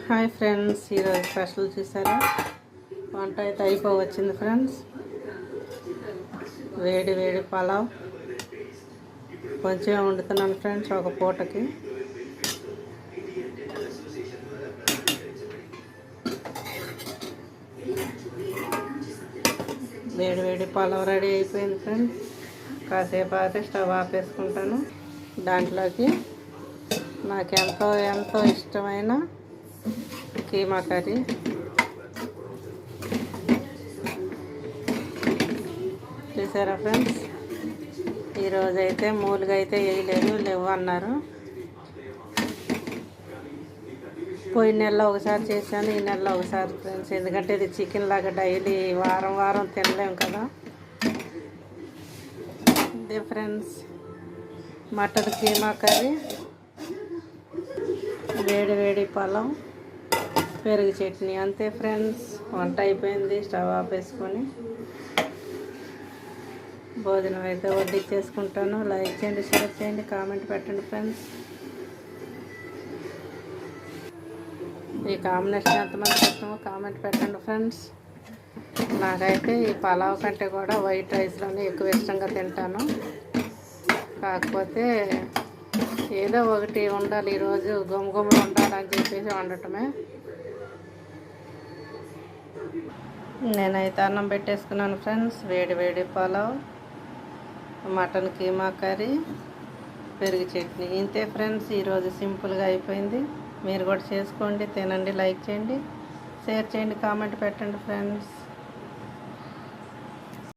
Hi friends, ఈరోజు special చూసారా? వంట అయితే అయిపోవచ్చింది ఫ్రెండ్స్. వేడి వేడి పలావ్ కొంచెం వండుతున్నాను ఫ్రెండ్స్, ఒక పూటకి. వేడి వేడి పలావ్ రెడీ అయిపోయింది ఫ్రెండ్స్. కాసేపు అయితే స్టవ్ ఆపేసుకుంటాను. దాంట్లోకి నాకు ఎంతో ఇష్టమైన కీమా కర్రీ. చూసారా ఫ్రెండ్స్? ఈరోజు అయితే మూలుగా అయితే లేవు అన్నారు. పోయిన నెలలో ఒకసారి చేశాను, ఈ నెలలో ఒకసారి ఫ్రెండ్స్. ఎందుకంటే ఇది చికెన్ లాగా డైలీ వారం తినలేము కదా. ఇదే ఫ్రెండ్స్ మటన్ కీమా కర్రీ, వేడి వేడి పొలం, పెరుగు చట్నీ. అంతే ఫ్రెండ్స్, వంట అయిపోయింది. స్టవ్ ఆపేసుకొని భోజనం అయితే వడ్డించేసుకుంటాను. లైక్ చేయండి, షేర్ చేయండి, కామెంట్ పెట్టండి ఫ్రెండ్స్. ఈ కాంబినేషన్ ఎంతమంది ఇష్టమో కామెంట్ పెట్టండి ఫ్రెండ్స్. నాకైతే ఈ పలావ్ కంటే కూడా వైట్ రైస్లోనే ఎక్కువ ఇష్టంగా తింటాను. కాకపోతే ఏదో ఒకటి ఉండాలి, ఈరోజు గుమగుమలు ఉండాలని చెప్పేసి వండటమే. నేనైతే అన్నం పెట్టేసుకున్నాను ఫ్రెండ్స్. వేడి వేడి పలావ్, మటన్ కీమా కర్రీ, పెరుగు చట్నీ. ఇంతే ఫ్రెండ్స్, ఈరోజు సింపుల్గా అయిపోయింది. మీరు కూడా చేసుకోండి, తినండి, లైక్ చేయండి, షేర్ చేయండి, కామెంట్ పెట్టండి ఫ్రెండ్స్.